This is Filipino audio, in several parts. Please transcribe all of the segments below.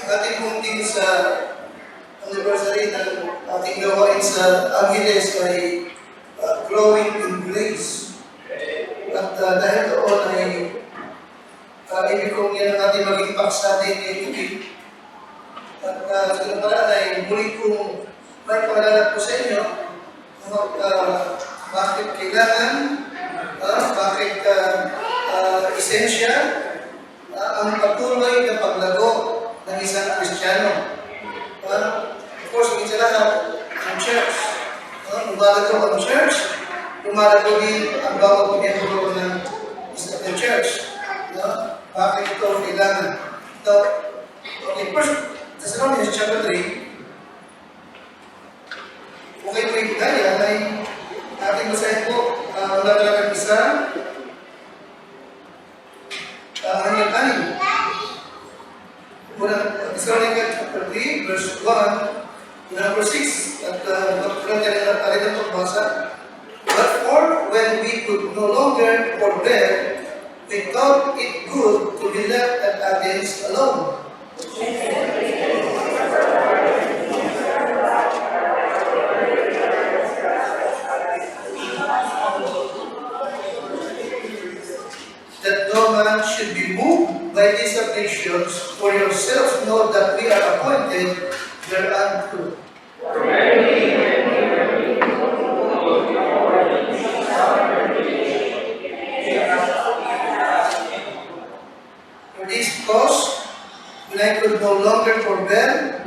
ating munting sa anniversary ng ating gawain sa Angeles ay growing in grace. At dahil doon ay ibig kong yan ang ating maging paksa din ngayon. At sa paraan ay muli kong may pangalalat po sa inyo bakit kailangan, bakit essential ang patuloy na paglago ng isang Kristiyano. Of course, minsan lahat ang church. Lumalago ang church, lumalago din ang bawat pagkakuluan ng isang church. Bakit ito kailangan? So, okay, first, Thessalonians chapter 3, kung kayo po ibigaya, ay ating basahin po, wala talagang isa, hanggang anim. Thessalonians chapter 3, verse 1, number 6, at wala tayo na pagbasa. Therefore, when we could no longer forbear, we thought it good to be left at Athens alone. That no man should be moved by these afflictions, for yourselves know that we are appointed thereunto. For this cause, when I could no longer forbear,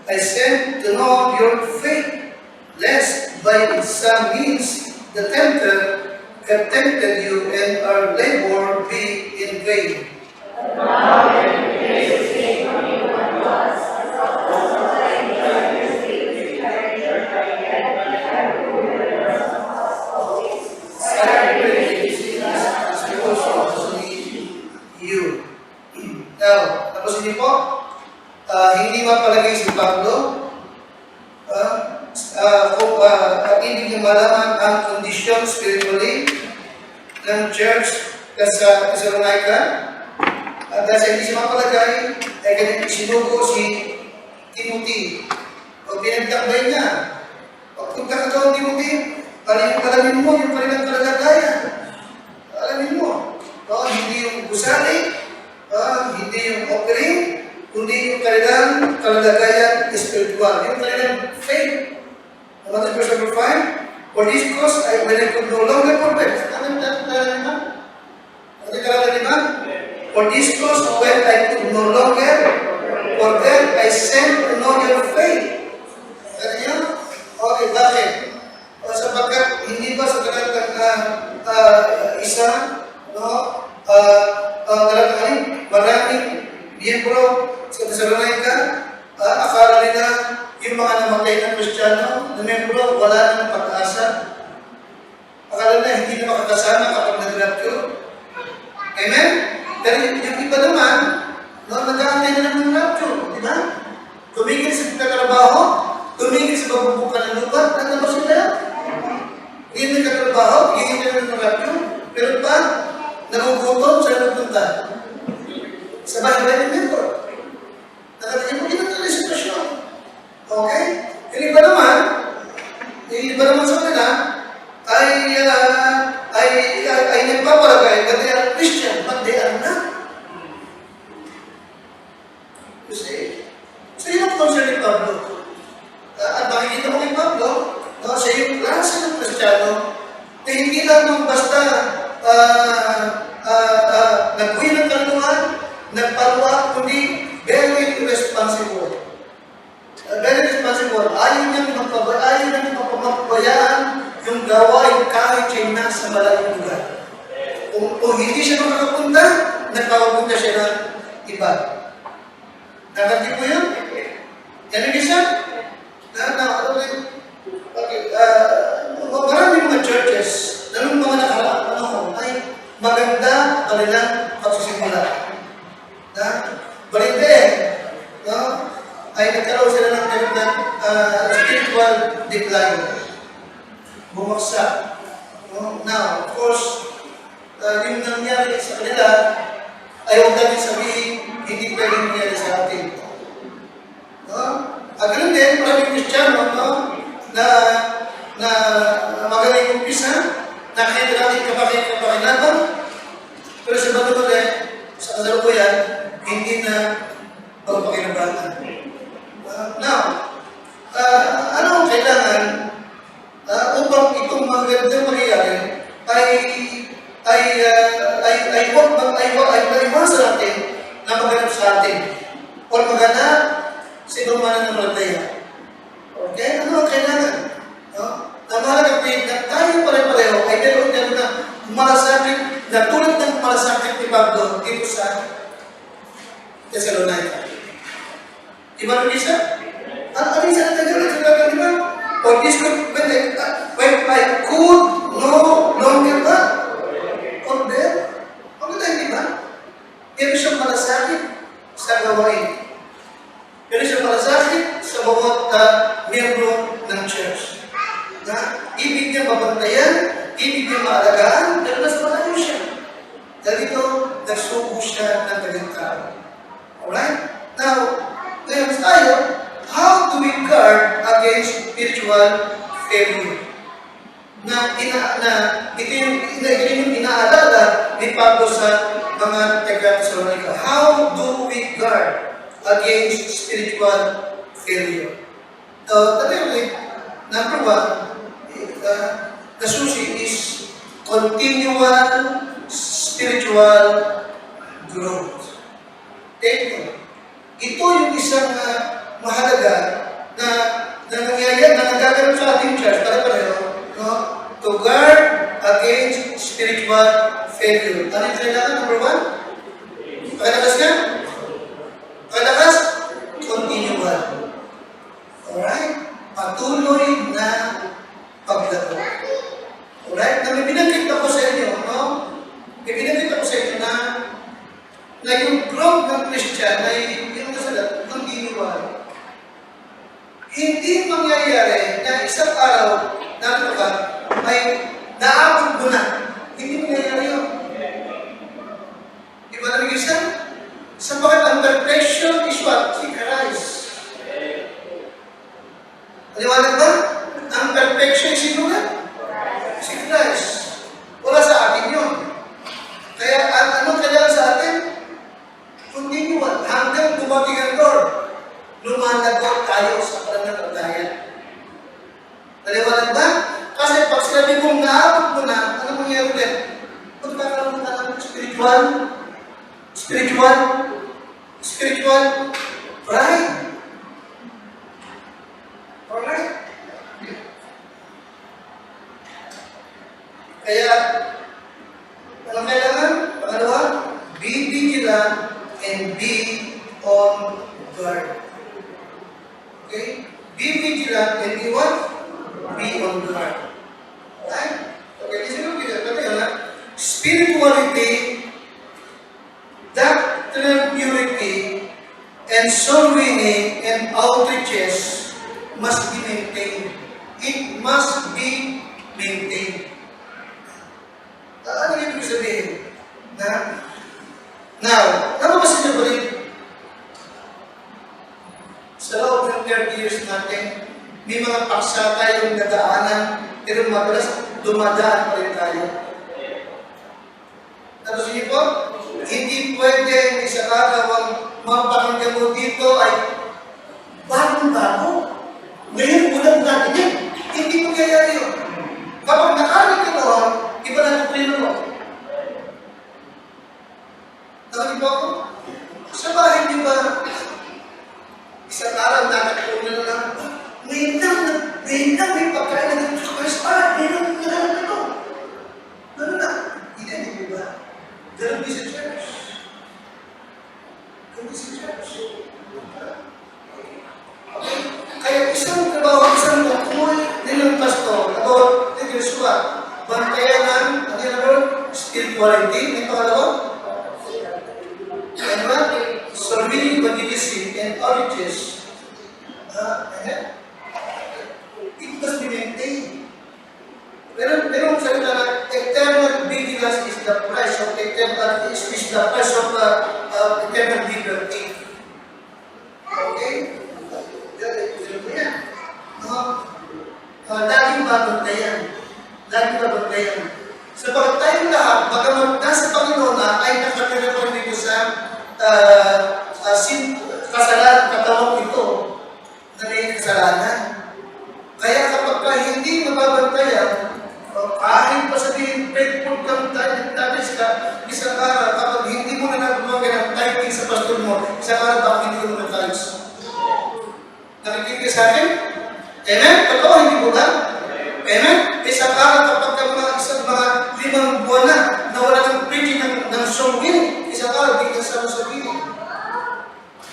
I sent to know your faith, lest by some means the tempter have tempted you and our labor be in vain. You. Now, tapos hindi po, hindi mapalagay si Pablo kung ibig niya malaman ang kondisyon spiritually ng church sa Thessalonica. At dahil hindi siya mapalagay, ay ganyan sinugo si Timothy. O pinagtakbay niya. Pagpunta ka daw, Timothy, alamin mo yung kanilang kalagayan. Alamin mo. Hindi yung gusali, hindi yung offering, kundi yung kanilang kalagayan spiritual. Yung kanilang faith. Another verse number 5. For this cause, when I could no longer forbear. For this cause, when I could no longer forbear, I sent to know your faith. Ano yun? Okay, bakit? Sapagkat hindi ba sa kanilang isa, maraming miyembro sa Thessalonica, akala nila yung mga namatay ng Kristiyano na miyembro, wala nang pag-asa. Akala na hindi na makakasama kapag nag-rapture. Amen? Pero yung iba naman, nag-aantay na lang ng rapture. Di ba? Tumigil sa pagkatrabaho, tumigil sa pagbubukan ng lupa, nagtapos sila. Hindi nagkatrabaho, hindi na lang ng rapture. Pero pa, nagugutom, saan nagpunta? Sa bahay ng miyembro. Nakatayin mo, ginagawa na yung sitwasyon. Okay? Yung iba naman sa kanila, ay nagpapalagay, but they are Christian, but they are not. You see? So yun ang concern ni Pablo. At makikita mo kay Pablo, siya yung klase ng Kristiyano na hindi lang basta nagbuhay ng kaluluhan, nagpaluwa, kundi very responsible. Very responsible. Ayaw niyang mapabayaan yung gawain kahit siya nasa malayong lugar. Kung hindi siya makakapunta, nagpapapunta siya ng iba. Nakati po yun? Yan yung isa? Maraming mga churches, lalong mga nakaraang ay maganda kanilang pagsisimula. Balinde, ay nagkaroon sila ng spiritual decline. Bumagsak. Now, of course, yung nangyari sa kanila, ay huwag natin sabihin, hindi pwedeng nangyari sa atin. Ganun din, maraming Kristiyano, no? na magaling umpisa, nakita natin kapakinaban, pero sa bato ulit, sa kasalukuyan, hindi na pagpakinabangan. Now, ano ang kailangan upang itong magandang mangyayari ay iwasan natin na maganap sa atin o maganap sa ibang mananampalataya. Okay? Ano ang kailangan? No? Na mahalaga na tayo pare-pareho ay meron na malasakit na tulad ng malasakit ni Pablo dito sa Thessalonica. Diba nung isa? Ano isa na tayo na diba? Or this could, when I could no longer or bear. Ano tayo diba? Meron siyang malasakit sa gawain. Meron siyang malasakit sa bawat miyembro ng church. Na ibig niya mabantayan, ibig niya maalagaan, pero mas malayo siya. Dahil ito, nagsuko siya ng kanyang tao. Alright? Now, ngayon tayo, how do we guard against spiritual failure? Ito yung inaalala ni Pablo sa mga taga-Thessalonica. How do we guard against spiritual failure? Number one, the susi is continual spiritual growth. Take note. Ito yung isang mahalaga na nagagawa sa ating church, pareho, no? To guard against spiritual failure. Ano yung kailangan? Number one? Pakalakas ka? Pakalakas? Continual. Alright? Patuloy na paglago. Alright? Na may binanggit ako sa inyo, no? May binanggit ako sa inyo na yung growth ng Christian ay yung nasalat, continual. Hindi mangyayari na isang araw na ay naabot mo na. Hindi mangyayari yun. Di ba namin isa? Sabagat ang perfection is what? Si Christ. Aliwanag ba? Ang perfection is sino na? Si Christ. Wala sa atin yun. Kaya anong kailangan sa atin? Continual. Hanggang dumating ang Lord, lumalagot tayo sa pananampalataya. Aliwanag ba? Kasi pag sinabi mong naabot mo na, ano mangyayari ulit? Magkakaroon ka ng spiritual pride. Alright? Kaya, anong kailangan? Pangalawa, be vigilant and be on guard. Okay? Be vigilant and be what? Be on guard. Alright? Okay, listen to me. Spirituality, doctrinal purity, and soul winning and outreaches must be maintained. It must be maintained. Ano ibig sabihin? Now, nababasin niyo ba rin? Sa loob ng 30 years natin, may mga paksa tayong nadaanan, pero madalas dumadaan pa rin tayo. Tapos niyo po, hindi pwede isang araw ang mapakinggan mo dito ay bagong-bago. Ngayon, ulang natin yan. Hindi magyayari yun. Kapag nakalit ka doon, iba na tuklino mo. Nakali po ako? Sa bahay, di ba? Isang araw, nakakilong na lang. Ngayon lang, may pagkain na dito sa Christ. Ngayon lang ito. Gano'n na. Hindi, di ba? Gano'n din sa church. Kaya isang trabaho, isang kukuha nilang pastor, about the Joshua, bantayan ng, spirituality, may pangalawa? And what? Serving, evangelism, and outreaches. It must be maintained. Pero ang salita na, eternal vigilance is the price of eternal liberty. Okay? kasalanan, katawang ito na may kasalanan. Kaya kapag ka hindi mababantayan, kahit pa sabihin, faithful kang talis ka, isang araw, kapag hindi mo na nagawa ng tithing sa pastor mo, isang araw, bakit hindi mo na-tithes? Nakikinig ka sa akin? Amen? Totoo, hindi mo ba? Amen? Isang araw, kapag ka mga 5 buwan na, nawala ng preaching ng songwin, isang araw, di ka sa sabihin.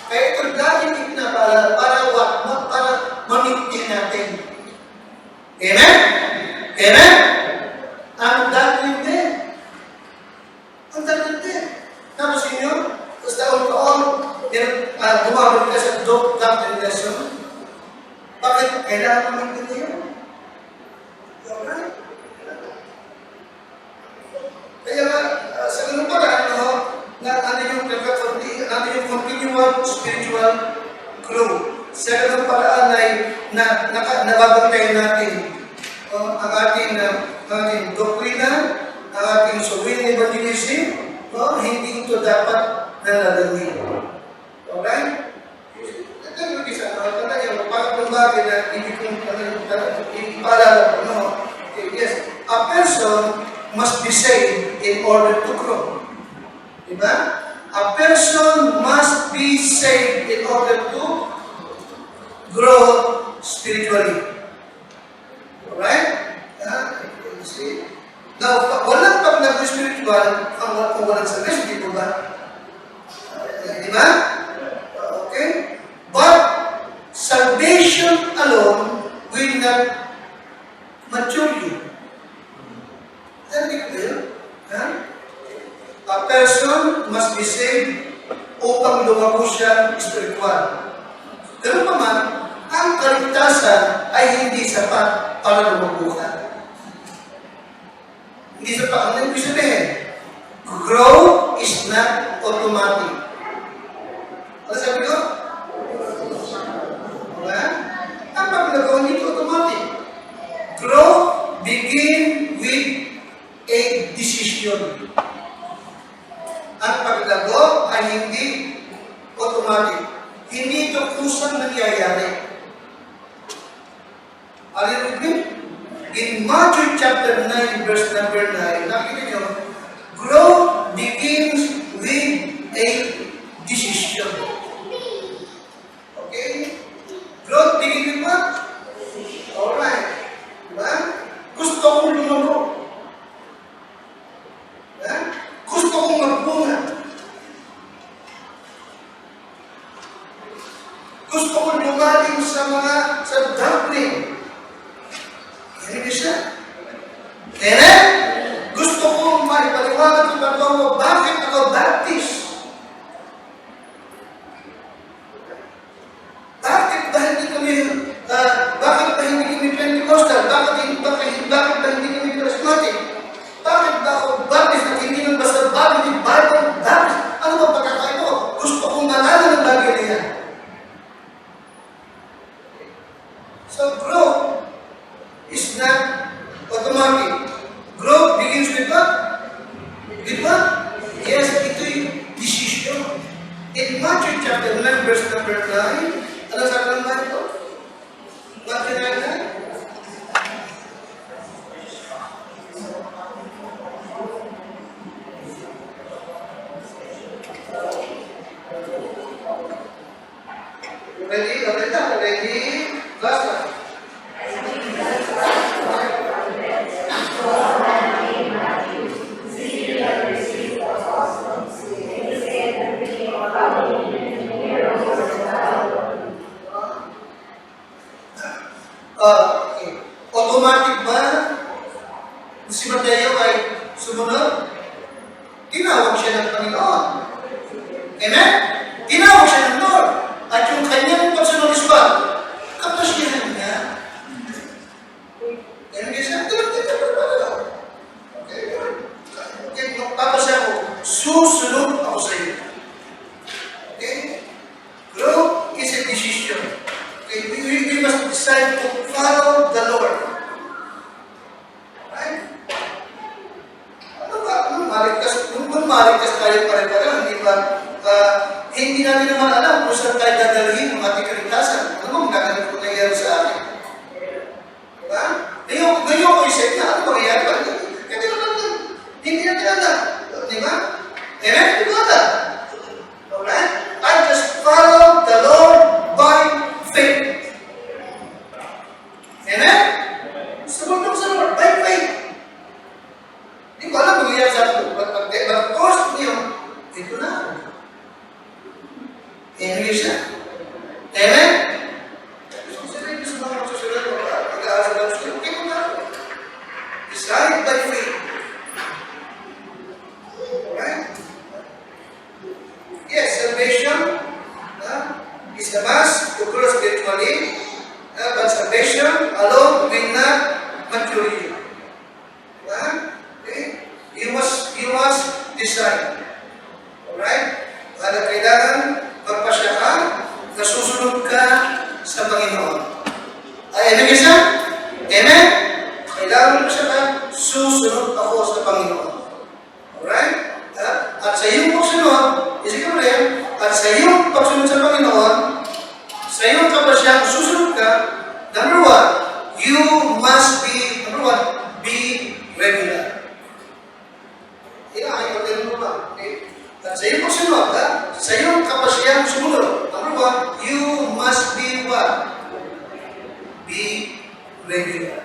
Kaya ito dahil ipinapala para mamigtin natin. Amen? Amen? Ang dahil din. Ang dahil din. Tapos inyo, tapos taon-taon, gumawin ka sa doctrine lesson. Bakit kailangan mamigtin niyo? Alright? Kaya sa ganun pala, na ano yung continual spiritual growth. Sa ganun paraan ay nababantayan natin ang ating doktrina, ang ating sowing evangelism, hindi ito dapat nalalangin. Alright? Ito yung isa, talaga, parang bagay na hindi kong ipaalala ko, yes, a person must be saved in order to grow. Diba? A person must be saved in order to grow spiritually. Alright? See? Now, walang pag nag-spiritual, kung walang service, di ba? Diba? Okay? But, salvation alone will not mature you. A person must be saved upang lumago siya spiritual. Pero pa man, ang kaligtasan ay hindi sapat para lumago ka. Hindi sapat. Ano yung sabihin? Grow is not automatic. Ano sabi ko? Diba? Ang paglagawa nito automatic. Grow begin with a decision. Ang paglago ay hindi automatic. Hindi ito kusang nangyayari. Are you with me? In Matthew chapter 9, verse number 9, nakikita nyo, growth begins with a decision. Okay? Growth begins with what? Alright. Diba? Gusto kong lumago. Gusto kong magbunga. Gusto kong lumalim sa doctrine. Hindi siya. Kaya gusto kong maipaliwanag ng pagkawa, bakit ako Baptist? Bakit ba hindi kami Pentecostal? Bakit ba hindi kami Charismatic? Bakit ba ako Baptist at hindi nang basta Bible Baptist? Ano ba pagkakaiba ko? Gusto kong malaman ng bagay na yan. So growth is not automatic. Growth begins with what? With what? Yes, ito yung decision. In Matthew chapter 9, verse number 9, ano sabi ng Matthew? Matthew 9? Ready? Ready? Last one. Okay. Automatic ba si Mateo ay sumunod? Tinawag siya ng Panginoon. Amen? Tinawag siya ng Lord. At yung kanyang pagsunod is what? Kapasyahan niya. Ayan siya? Okay, magpapasya ko. Susunod ako sa iyo. Okay? Growth is a decision. Okay, we must decide to follow the Lord. Right? Ano ba? Maligtas tayo pare-pareho, hindi ba? Hindi natin naman alam kung saan tayo dadalhin ng ating kaligtasan. Ano mo, magkakalit ko nangyari sa akin? Diba? Ngayon ko isip na, ano mangyayari ba? Kasi naman, hindi natin alam. Diba? Amen? Di ba alam? Alright? I just follow the Lord by faith. Amen? Sunod sa Lord by faith. Hindi ko alam mangyayari sa akin. But of course, ito na. Amen siya. Amen? Decide by faith. Alright? Yes, salvation is a must to grow spiritually, but salvation alone will not mature you. Okay? You must decide. Alright? Kailangan magpasya ka na susunod ka sa Panginoon. Amen siya? Amen? Kailangan magpasya ka, susunod ako sa Panginoon. Alright? At sa iyong pagsunod, isipin mo rin, at sa iyong pagsunod sa Panginoon, sa iyong kapasyang susunod ka, number one, you must be, be regular. Ayaw mo ba? Okay? At sa iyong pagsunod, sa iyong kapasyang sumunod, number one, you must be what? Be regular.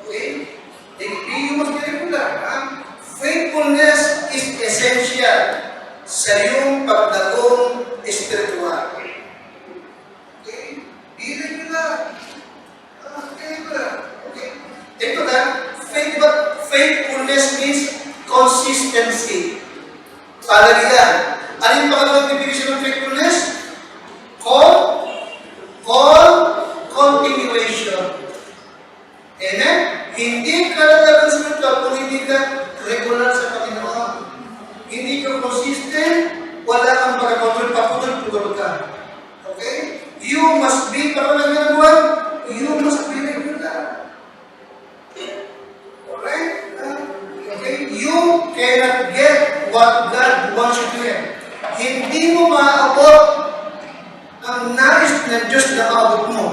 Okay? You must be regular. Faithfulness is essential sa iyong pagdagong espiritual. Okay? Be regular. Okay? Ito na, faithfulness means consistency. Palalihan. Ano yung pangalawang definition ng faithfulness? Continuation. Amen? Hindi ka lalaban sa ito kung hindi ka regular sa Panginoon. Hindi ka consistent, wala kang pakaputol ka. Okay? You must be, you must be regular. Alright? Okay? You cannot get what God wants you to get. Hindi mo maaabot ang nais ng Diyos na maabot mo.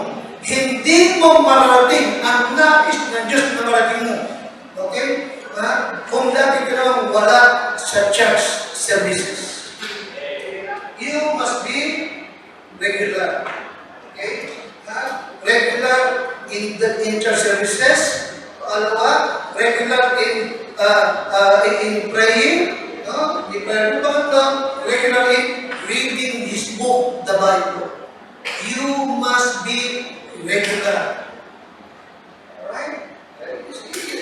Hindi mo mararating ang nais ng Diyos na marating mo. Okay? Kung lagi ka naman wala sa church services. You must be regular. Okay? Regular in church services. Alawa, regular in praying. Regular in reading His book, the Bible. You must be regular. Alright?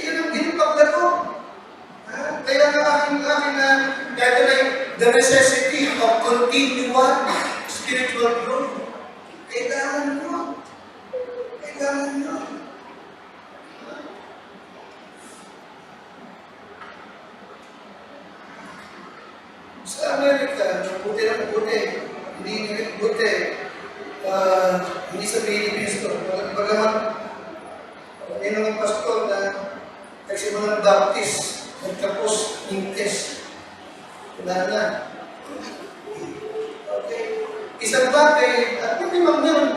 Yan ang pagdato. Kaya nga aking the necessity of continual spiritual growth. Kailangan nyo. Sa Amerika, mabuti na mabuti. Hindi mabuti. Hindi sa Philippines to. Bagaman, may mga pastor na nagsimula ng Baptist, nagtapos ng test. Wala na. Okay. Isang bagay, at meron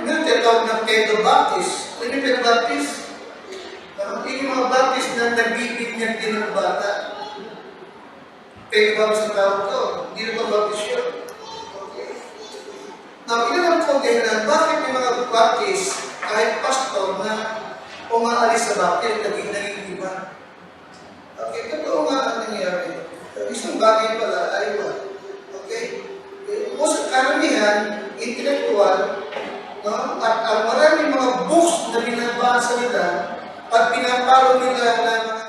tinatawag ng pedo-Baptist. Ano yung pedo-Baptist? Yung mga Baptist na nagbibinyag din ng bata. Pedo-Baptist ang tawag to. Hindi na Baptist yun. Now, ilan ang kongrehan, bakit may mga Baptist, kahit pastor na umaalis sa Baptist, naging iba? Okay, totoo nga ang nangyari. Isang bagay pala, aywa. Okay? Most karamihan, intellectual, no? At maraming mga books na binabasa nila, at pinapalo nila ng mga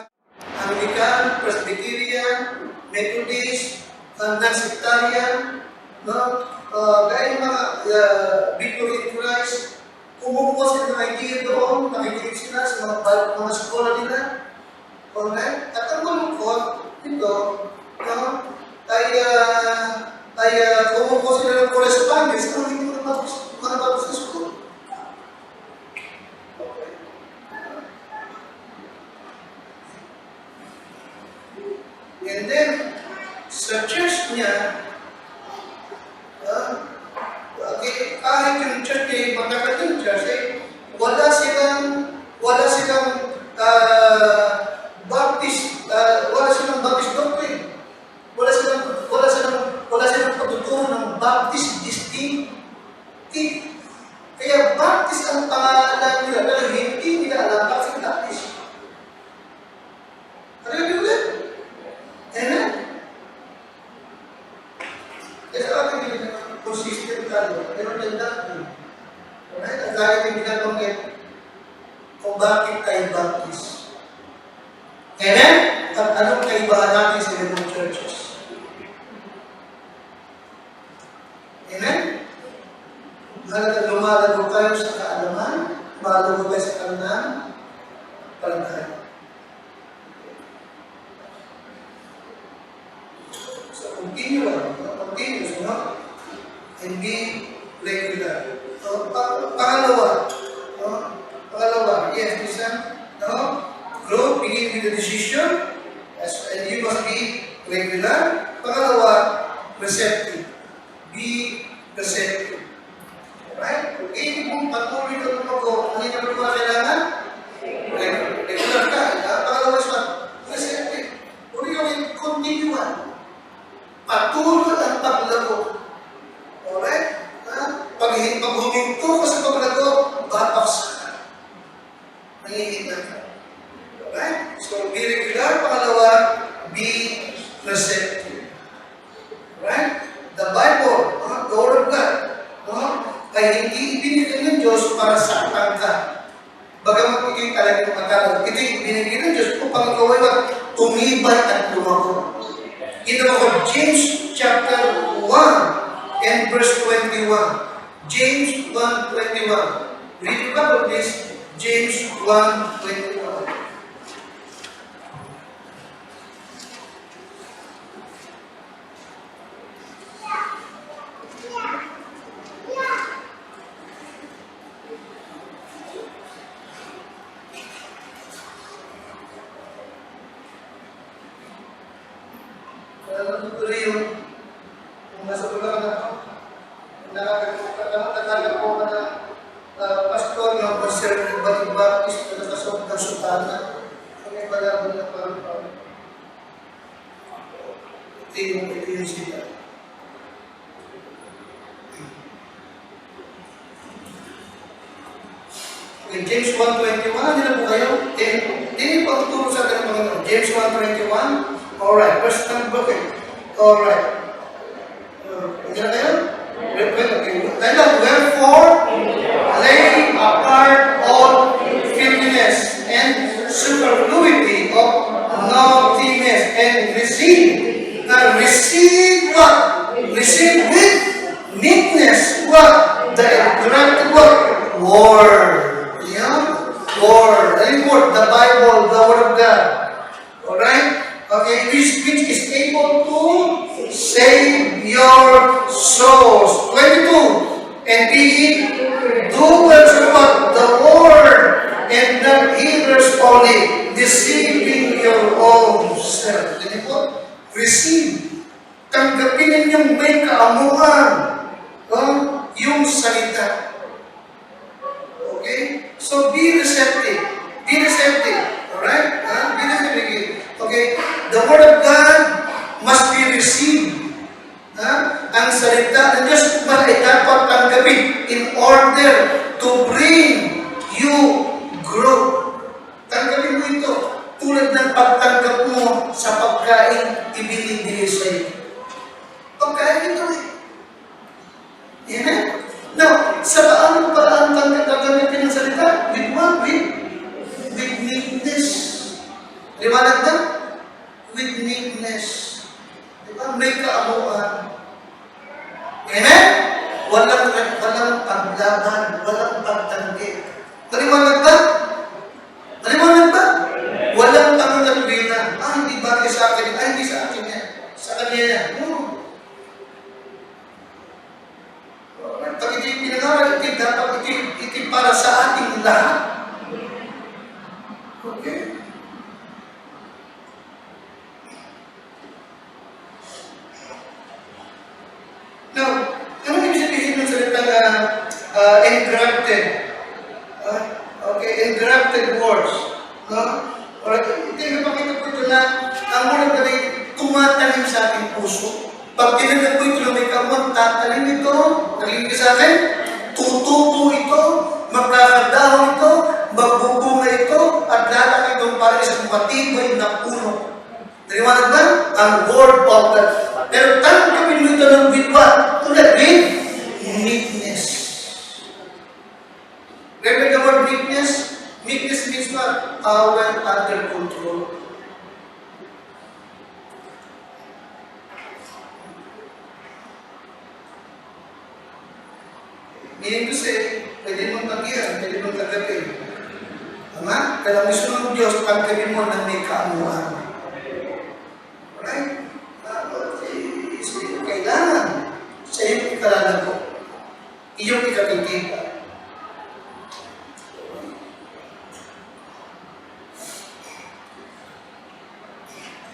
Anglican, Presbyterian, Methodist, non-sectarian, no? Dahil mga Victory in Christ, kumukuha sila ng idea doon, nakikinig sila sa mga skola nila. Alright? At ang malungkot, ito, no, ay kumukuha sila ng correspondence kung hindi mo naman sa school. Okay. And then, sa church niya, pangit yung church eh, matagal yung church eh, wala silang Baptist, wala silang Baptist doctrine. Wala silang pagtuturo ng Baptist distinct. Kaya Baptist ang pangalan nila, pero hindi nila alam bakit Baptist. Ano yung ulit? Amen? Kaya sa akin, hindi na consistent tayo. Meron lang doctrine. Alright? Ang lagi yung ginagawin kung bakit tayo Baptist. Amen? At anong kaibahan natin sa ibang churches? Amen? Hanggang lumalago kayo sa kaalaman, lumalago kayo sa kaalaman, palantahan. So, continuous, no? And be regular. So, pangalawa, yes, listen, no? Grow, begin with the decision, and you must be regular. Pangalawa, receptive. Be receptive. Right? Okay, kung patuloy ka lumago, ano yung mga kailangan? Regular ka. Pangalawa siya, receptive. Kung yung continual. Patuloy ang paglago. Alright? Pag huminto ka sa paglago, batas ka. Nangihingan ka. Alright? So, be regular. Pangalawa, be receptive. Alright? The Bible, the Word of God, ay hindi ibinigay ng Diyos para saktan ka. Bagamat ito'y talagang magkakaroon. Ito'y ibinigay ng Diyos upang ikaw ay tumibay at lumago. In the book of James chapter 1 and verse 21. James 1:21. Read the Bible, please. James 1:21. Tuloy yung kung nasa ulo ka na nakakagawa ko na pastor ng conservative Baptist na nakasok ng sultana. Kung may balabon na parang ito yung sila. Okay, James 1:21, hindi na po kayo. Hindi pa tuturo sa atin ng Panginoon. James 1:21. Alright, verse number, okay. Alright. Hindi na kayo? Wherefore, lay apart all filthiness and superfluity of naughtiness and receive what? Receive with meekness what? The engrafted what? Word. Yeah? Word. Any word? The Bible, the Word of God. Alright? Okay, which is able to save your souls. 22. And be doers of what? The word, and not hearers only, deceiving your own self. Receive. Tanggapin ninyong may kaamuhan. Yung salita. Okay? So be receptive. Be receptive. Alright? Be receptive. Okay? The Word of God must be received. Ang salita ng Diyos ay dapat tanggapin in order to bring you growth. Tanggapin mo ito tulad ng pagtanggap mo sa pagkain ibinibigay sa iyo. Pagkain ito eh. Amen? Now, sa paraan tanggapin ng salita? With what? With meekness. Liwanag ba? With meekness. Diba? May kaamuan. Amen? Walang paglaban, walang pagtanggi. Maliwanag ba? Maliwanag ba? Walang pangangalubinan. Hindi bagay sa akin. Hindi sa akin yan. Sa kanya yan. Pag ito'y pinangaral, dapat ito'y para sa ating lahat. Okay? Now, ano ibig sabihin ng salita na engrafted. Okay, engrafted words. No? Alright, ito yung napakita ko ito na ang mula ba rin tumatanim sa ating puso. Pag tinanong ko ito na may kamot, tatanim ito, naging sa akin, tutubo ito, magkakadahon ito, magbubunga ito, at lalaki itong parang isang matibay na puno. Naliwanag ba? Ang word of God. Pero tanggapin mo ito ng with what? Tulad with meekness. Remember the word meekness? Meekness means what? Power under control. Meaning to say, pwede mong tagihan, pwede mong tagapin. Tama? Kaya gusto ng Diyos, pagkabin mo na may kaamuhan. Alright? Kailangan sa iyong ikalalago, iyong ikakikita.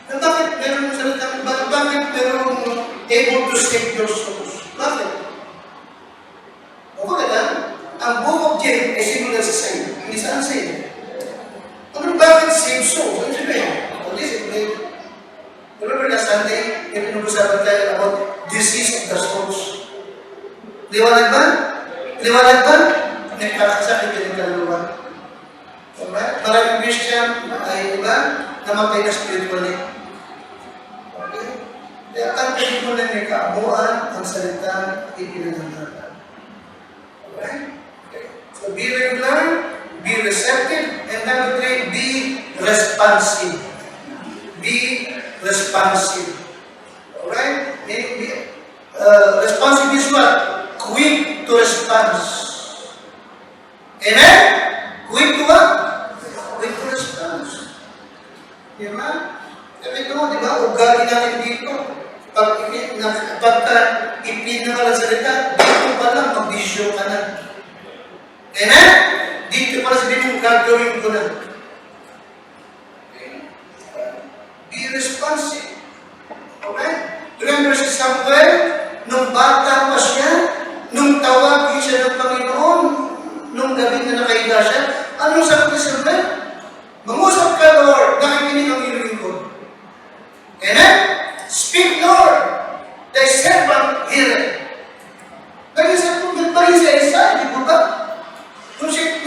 Na bakit meron salita? Bakit meron able to save your souls? Bakit? O bakit ang book of James ay simulan sa save. Hindi saan save? Ano bakit save souls? Ano sabihin? Listen, remember last Sunday, may pinag-usapan tayo about disease of the souls. Liwanag ba? Liwanag ba? Nagkakasakit din ang kaluluwa. Alright? Maraming Christian ay iba, namatay na spiritually. Okay? Kaya tanggapin mo na may kaabuan ang salita ipinananalan. Alright? Okay. So be regular, be receptive, and number 3, be responsive. Be responsive. Alright? Responsive is what? Quick to response. Amen? Quick to what? Quick to response. Diba? Kaya ito, di ba? Ugali natin dito. Pagka ipinangalan salita, dito pa lang, mag-issue ka na. Amen? Dito pa lang sabihin mo, gagawin ko na. Be responsive. Okay? Remember si Samuel, nung bata pa siya, nung tawagin siya ng Panginoon, nung gabi na nakahiga siya, anong sabi ni Samuel? Mangusap ka, Lord, nakikinig ang iyong lingkod. Amen? Speak, Lord, thy servant heareth. Naging sa Isaiah, di ba?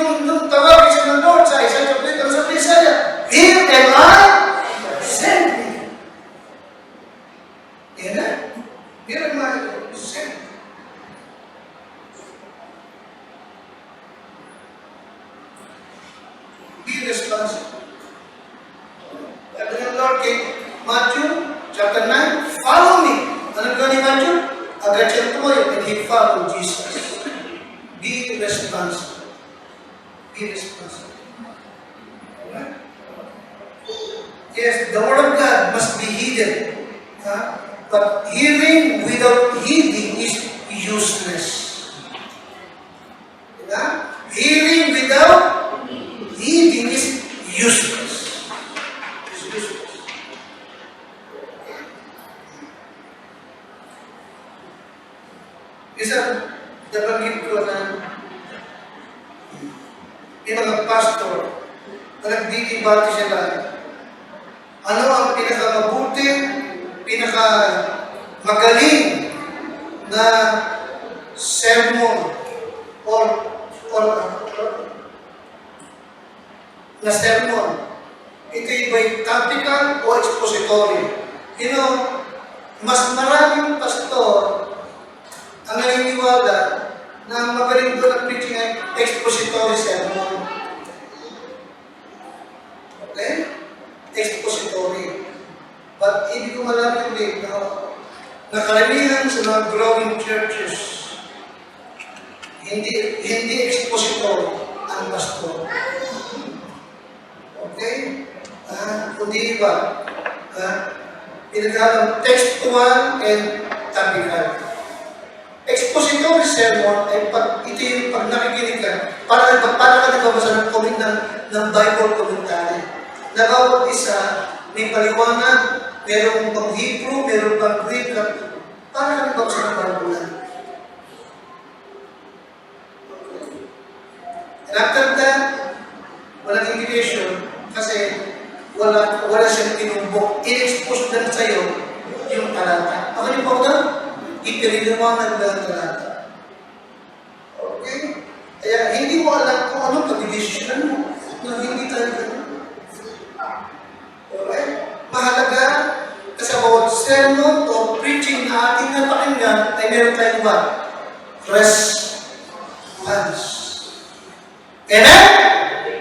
Nung tawagin siya ng Lord sa Isaiah, ang sabi ni Isaiah, here am I, send me. Amen? Here am I, send me. Be responsible. Sabi ng Lord kay Matthew, chapter 9, follow me. Ano ba ni Matthew? Agad siya tumayo and he followed Jesus. Be responsible. Be responsible. Alright? Yes, the word of God must be heeded. But hearing without heeding is useless. Diba? Hearing without heeding is useless. It's useless. Isa, nabanggit ko na yung mga pastor na nagdidibati sila. Ano ang pinakamabuti, pinakamagaling na sermon or na sermon? Ito ba'y tactical o expository? You know, mas maraming pastor ang naniniwala na magaling doon ang preaching ay expository sermon. Okay? Expository. But ibig ko malaman din na karamihan sa mga growing churches, hindi expository ang pastor. Okay? Kundi ba? Pinaghalang textual and topical. Expository sermon ay ito yung pag nakikinig ka, para ka nagbabasa ng comment ng Bible commentary. Na bawat isa may paliwanag, merong pang Hebrew, merong pang Greek, para ka nagbabasa ng Bible. piniliwanag lang talaga. Okay? Kaya hindi mo alam kung anong pag-desisyonan mo na hindi tayo ganun. Alright? Mahalaga kasi bawat sermon o preaching na ating napakinggan ay meron tayong ba? Response. Amen?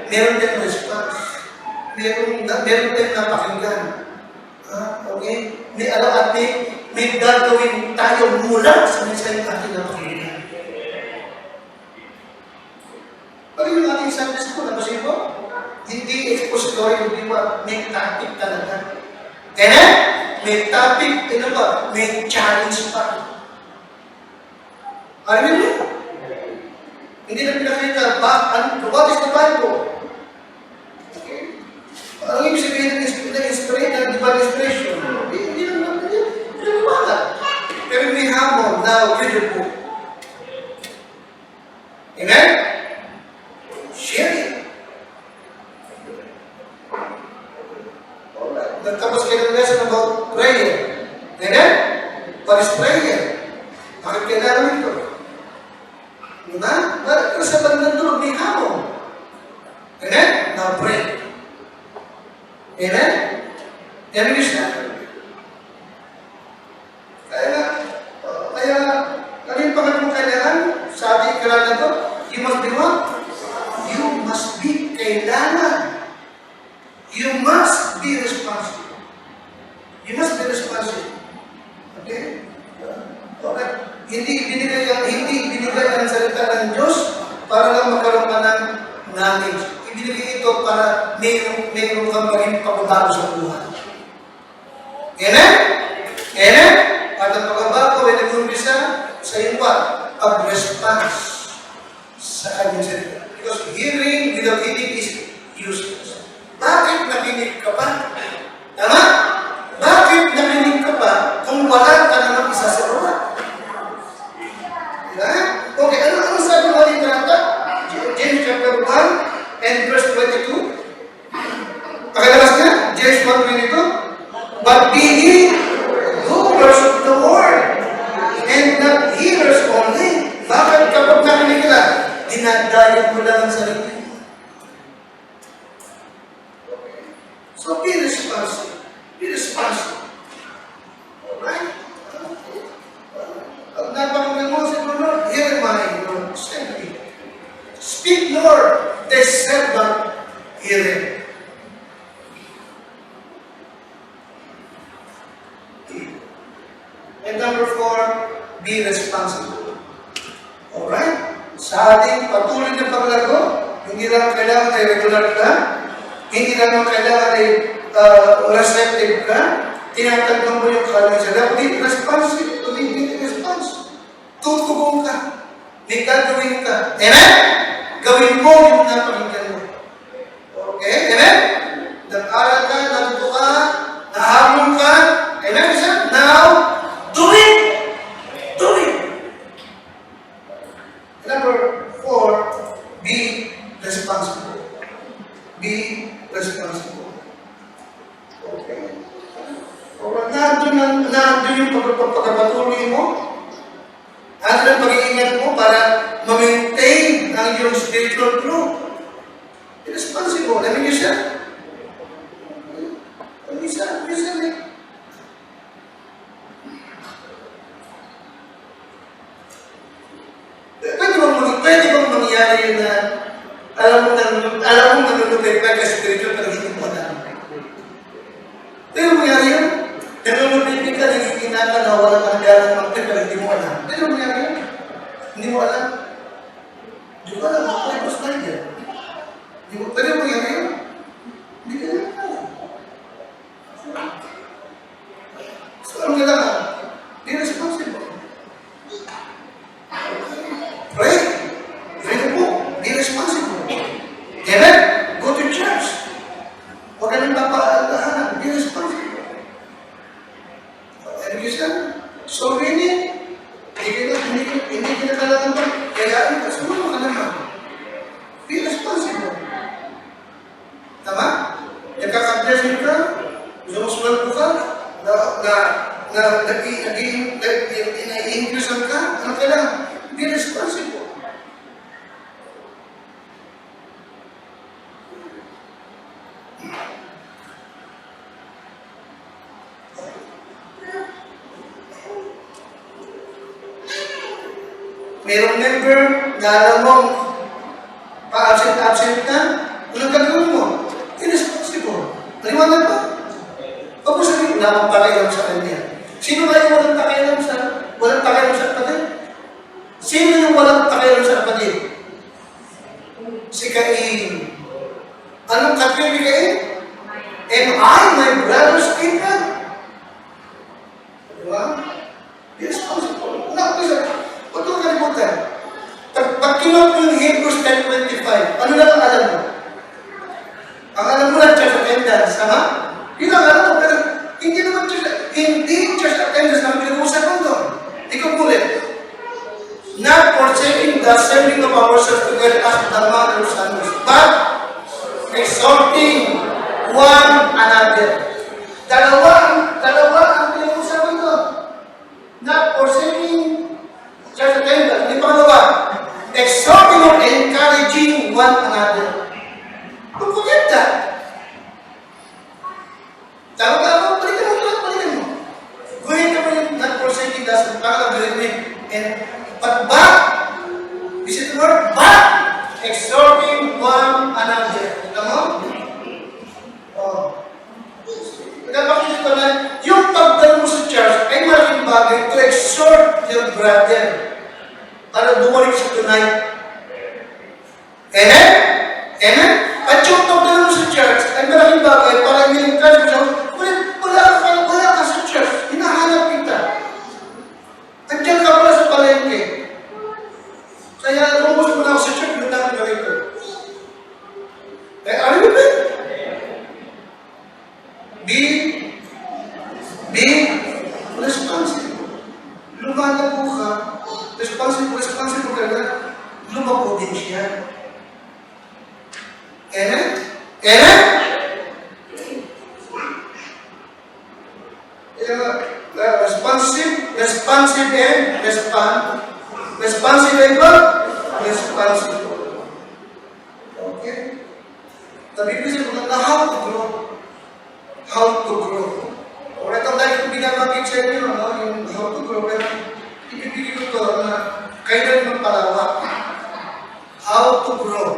Meron tayong response. Meron tayong napakinggan. Okay? May at may gagawin tayo mula sa mensahe ng ating napakinggan. Pag yung ating Sunday school, ano siya po? Hindi expository, hindi ba? May topic talaga. Amen? May topic, ano ba? May challenge pa. Alam mo? Hindi na pinakita, what is the Bible? Okay? Ang ibig sabihin ng divine inspiration, hindi naman pinag-iwanan. Pero may hamon na video po. Amen? Share it. Nagtapos kayo ng lesson about prayer. Amen? What is prayer? Bakit kailangan ito? Diba? Pero sa bandang doon, may hamon. Amen? Now pray. Amen? Amen is that? Kaya, ano yung pangalan mo kailangan? Sa ating kailangan ito, you must be what? You must be kailangan. You must be responsible. You must be responsible. Okay? Okay. Hindi binigay ang salita ng Diyos para lang magkaroon ka ng knowledge. Ibinigay ito para mayroon kang maging pagbabago sa buhay. Amen? Amen? At ang pagbabago ay nag-umpisa sa iyo pa, pag-response sa kanyang salita. Because hearing without heeding is useless. Bakit nakinig ka pa? Tama? Bakit nakinig ka pa kung wala ka namang isasawa? Diba? Okay, ano sabi mo rin talata? James chapter 1 and verse 22. Pakilabas niya? James 1:22. But be ye doers of the word, and not hearers only. Bakit kapag nakinig ka, dinadayan mo lang ang sarili? So be responsible. Be responsible. Alright? Pag napakinggan mo si Lord, here am I, Lord, send me. Speak, Lord, the servant hearing. And number 4, be responsible. Alright? Sa ating patuloy na paglago, hindi lang kailangan ay regular ka, hindi lang kailangan ay receptive ka, tinatanggap mo yung kalang sila, be responsive, be responsive. Tutugon ka, may gagawin ka. Amen? Gawin mo yung napakinggan mo. Okay? Amen? Nag-aral ka, natuto ka, nahamon ka. Amen? Isa? Now, do it! Do it! Number 4, be responsible. Be responsible. Okay? Nandun yung pagpapatuloy mo. Nandun ang pag-iingat mo para ma-maintain ang iyong spiritual growth. Be responsible. Alam niyo siya? Minsan eh. Pwede bang mangyari yun na alam mo nanunupit ka spiritual pero hindi mo alam? Pwede mangyari yun? Nanunupit ka, nagigina ka na wala kang galang magpit pero hindi mo alam. Pwede mangyari yun? Hindi mo alam? Hindi ko alam. Pwede ko sa yan. Pwede mangyari yun? Hindi ka alam. So, ang kailangan? Be responsible. Pray. Read the book. Be responsible. Amen? Go to church. Huwag ka nang papaalalahanan. Be responsible. Education. So really, hindi ka kailangan pa. Kailangan ka. Sumunod ka naman. Inasal ka, ano kailangan? Be responsible. Merong member na alam mong pa-absent ka, anong gagawin mo? Irresponsible. Maliwanag ba? Huwag mo sabihin, wala akong pakialam sa kanya. Sino ba yung walang pakialam sa kapatid? Sino yung walang pakialam sa kapatid? Si Cain. Anong katwin ni Cain? Am I my brother's keeper? Diba? Irresponsible. Huwag mo kalimutan. Pag kinop yung Hebrews 10:25, ano lang ang alam mo? Ang alam mo lang church attendance, tama? Yun ang alam mo, pero hindi naman church attendance na pinag-usap mo doon. Ikaw ulit. Not forsaking the assembling of ourselves together as the mothers and but exhorting one another. Dalawa ang pinag-usap mo doon. Not forsaking church attendance. Hindi pangalawa. Exhorting or encouraging one another. Don't forget that. Tama, balikan mo. Guhin ka mo yung not forsaking the pangalawa. This is the word, but exhorting one another. Tama? Napakita ko na, yung pagdala mo sa church ay malaking bagay to exhort your brother para bumalik siya tonight. Amen? Amen? At yung pagdala mo sa church ay malaking bagay para i-encourage mo siya, wala ka sa church, hinahanap kita. Andiyan ka pala sa palengke. Kaya lumabas mo na ako sa church, doon na ako ito. Are you with? Be responsible. Lumalago ka, responsible ka na, lumako din siya. Amen? Amen? Responsive and respond. Responsive and what? Responsible. Okay? The Bible says, how to grow. How to grow. O itong dahil kung binabanggit sa inyo, yung how to grow, pero ibibigay ko ito na kailan magpalawak. How to grow.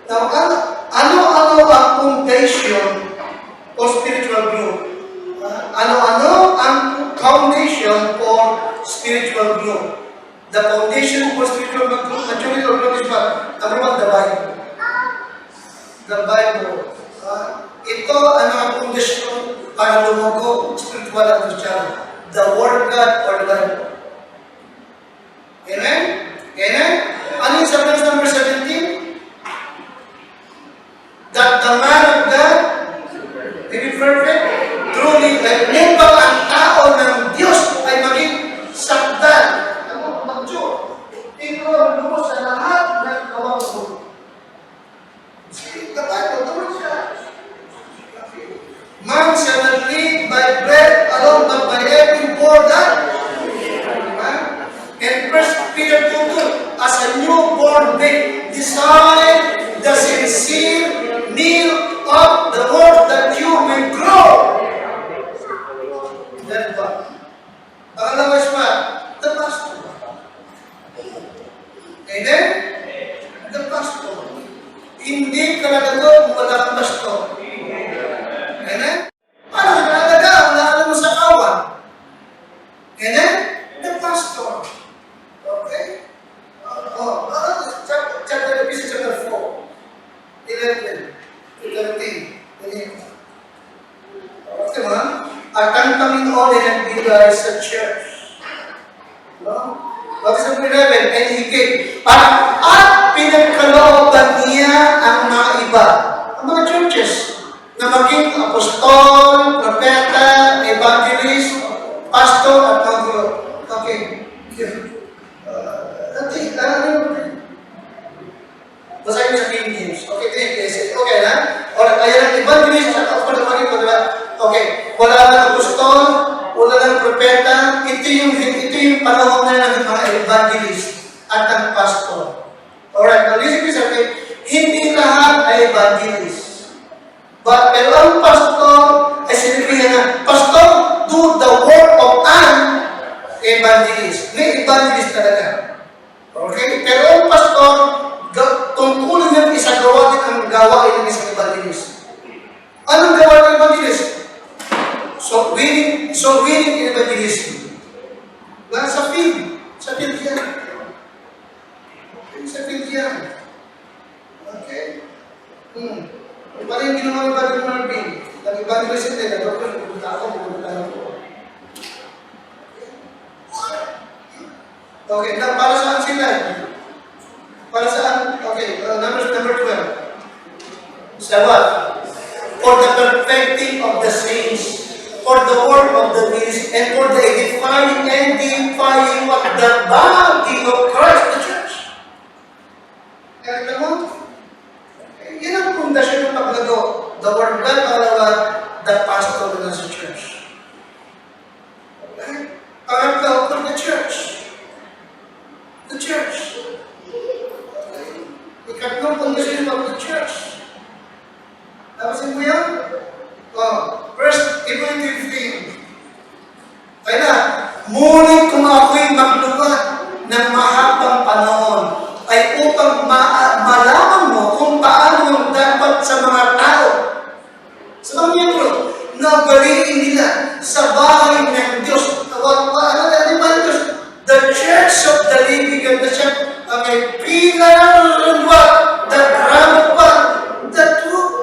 Now, ano ang foundation of spiritual growth? Ano ang foundation for spiritual growth? The foundation for spiritual growth, maturity of growth is what? Number one, the Bible. The Bible. Ito ang foundation para lumago spiritual at Christian. The Word of God or the Bible. Amen? Amen? Ano yung sa verse number 17? That the man of God may be perfect, truly, nipang ang tao ng Diyos ay maging sakdan. Mag-mature. Ito ang lumos sa lahat ng kawang. See, the Bible, the word siya. Man shall not live by bread alone, but by every word that. And 1 Peter 2:2, as a newborn babe, decide the sincere need of the word that you may grow. Then what? Pangalawa is what? The pastor. Amen? The pastor. Hindi ka nagagawa kung wala kang pastor. Amen? Paano ka nagagawa? Wala ka naman sa kawan. Amen? The pastor. Okay? Chapter 4. 11. 13. Okay, ma'am? At ang Panginoon ay nagbigay sa church. No? What is number 11? And He gave. At pinagkalooban niya ang mga iba. Ang mga churches na maging apostol, propeta, evangelist, pastor, at mga guro. Okay. Basahin sa King James. Okay, okay na? O, ayan ang evangelist at apostol, okay, wala lang apostol, wala lang propeta, ito yung yung panahon na ng mga evangelist at ng pastor. Alright, now listen to me, hindi lahat ay evangelist. Pero ang pastor ay sinabihan na, pastor, do the work of an evangelist. May evangelist talaga. Okay? Pero ang pastor, tungkulin niya isagawa din ang gawain ng isang evangelist. Anong gawain ng evangelist? So winning evangelism. Sa field. Sa field yan. Sa field yan. Okay? Parang yung ginawa ni Brother Marvin. Nag-evangelism din. Nag-doctor, pupunta ako. Okay, now para saan sila? Para saan? Okay, number 12. Sa what? For the perfecting of the saints, for the work of the ministry, and for the edifying of the body of Christ, the church. Kaya mo? Yan ang pundasyon ng paglago. The word God, pangalawa, the pastor ng sa church. Okay? Pangatlo, for the church. The church. Okay? Ikatlong pundasyon of the church. Tapasin mo yan? First Timothy 15. Kaya na, ngunit kung ako'y magluwag ng mahabang panahon, ay upang malaman mo kung paano dapat sa mga tao, sa mga miyembro, na baliin nila sa bahay ng Diyos. Ano ba yung Diyos? The church of the living God, the church, okay, pillar and what? The ground of what? The truth.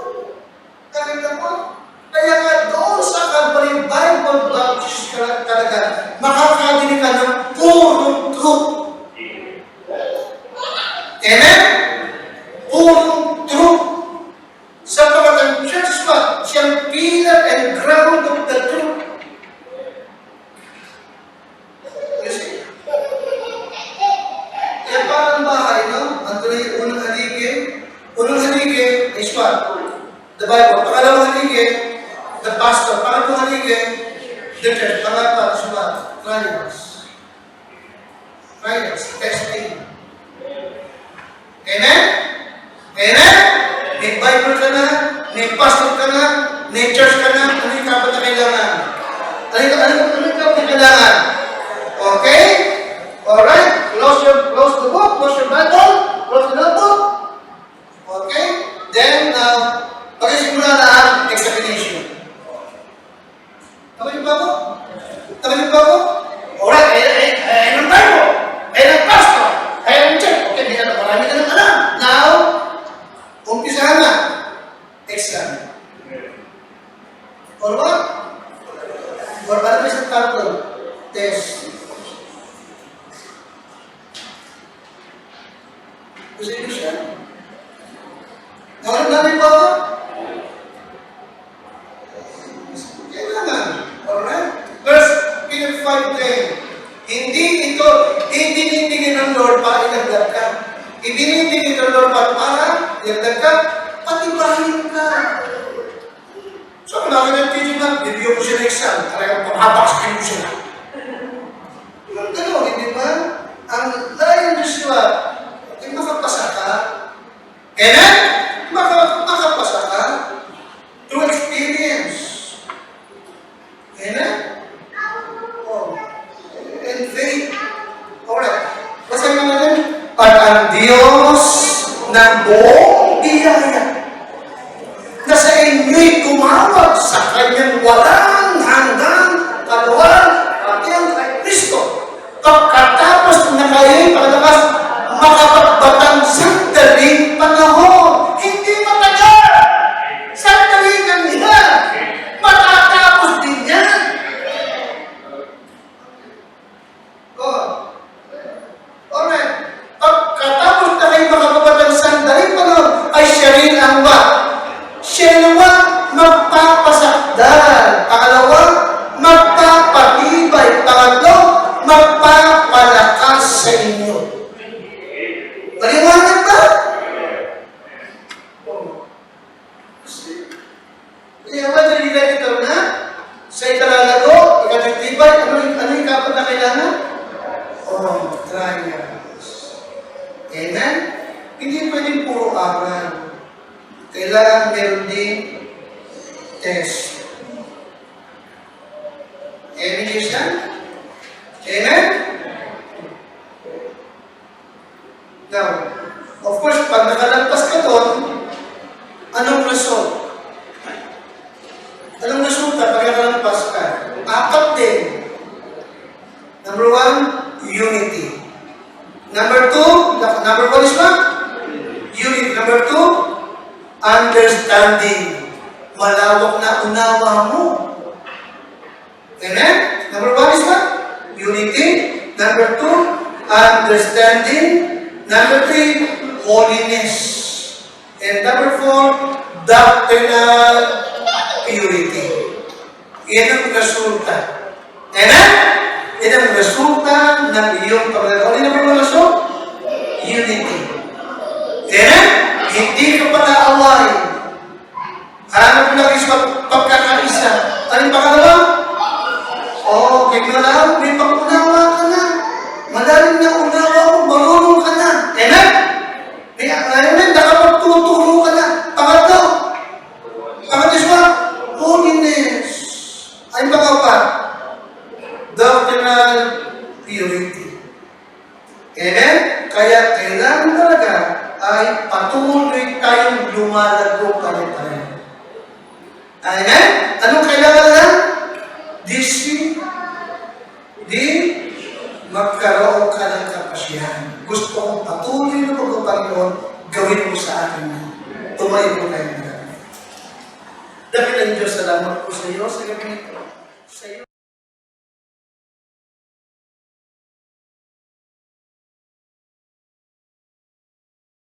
Kaya mo? Kaya nga doon sa Calvary Bible Baptist talaga, makakadinig ka ng purong truth. Amen? Purong truth. Sa pagkatang church ba, siyang pillar and ground of the truth. You see? Kaya parang bahay, no? Ang tuloy, unang haligi. Unang haligi is what? The Bible. Pangalawang haligi, the pastor. Pangalawang haligi, the church. Pangalawang is what? Trials. Trials. Testing. Amen? Amen? May Bible ka na, may pastor ka na, may church ka na, ano yung dapat na kailangan? Ano yung dapat na kailangan? Okay? Alright? Close the book, close your Bible, close the notebook. Okay? Then, pag-isimula na ang examination. Tama niyo ba ako? Tama niyo ba ako? Alright, ay ng Bible, ay ng pastor, ay ng church. Okay, hindi na, marami ka ng alam. Now, umpisahan na. Exam. Or what? Or ano isang title? Test. Gusto niyo siya? Naman ba ako? Kailangan. Alright? Verse 5:10. Hindi ibinibigay ng Lord para ilagdag ka. Ibinibigay ng Lord para ilagdag ka, patibahin ka. So, kung nakita ng teaching na, bibigyan ko siya ng exam. Talagang panghabaksakin ko siya. Yung gano'n, hindi ba? Ang layan Diyos siya, ay makapasa ka. Amen? Makapasa ka through experience. Amen? Oh. And faith. Alright. Basahin mo natin. At ang Diyos ng buong biyaya na sa inyo'y tumawag sa kanyang walang hanggang kaluwaran ating kay Kristo. Pagkatapos na kayo'y pagkatapos makapagbatang sandaling panahon. Hindi matagal. Sandaling lang yan. Matatapos din yan. Alright. Pagkatapos na kayo'y makapagbatang sandaling panahon, ay siya rin ang ba? Siya naman magpapasakdal. Pangalawa, magpapatibay. Pangatlo, magpapalakas sa inyo. trials. Amen? Hindi pwedeng puro aral. Kailangan meron din test. Amen, Christian? Amen? Now, of course, pag nakalagpas ka doon, anong result? Anong resulta pag nakalagpas ka? Apat din. Number 1, unity. Number 1 is what? Unity. Number 2, understanding. Malawak na unawa mo. Amen? Number 1 is what? Unity. Number 2, understanding. Number 3, holiness. And number 4, doctrinal purity. Yan ang resulta. Amen? Yan ang resulta ng iyong paglalaro. Ano naman ang resulta? Unity. Amen? Hindi ka pag-aaway. Hanap mo lang sa pagkakaisa. Anong pangalawa? Okay mo lang, may pag-unawa ka na. Malalim na unawa mo, marunong ka na. Amen? Amen? Nakapagtuturo ka na. Pangatlo is what? Holiness. Ay baka pa? Doctrinal purity. Amen? Kaya kailangan talaga ay patuloy tayong lumalago pare-pareho. Amen? Anong kailangan na? Magkaroon ka ng kapasyahan. Gusto kong patuloy na Panginoon, gawin mo sa akin na. Tumayo mo kayo na. Dahil ang Diyos, salamat po sa iyo sa gabi nito. Sa iyo.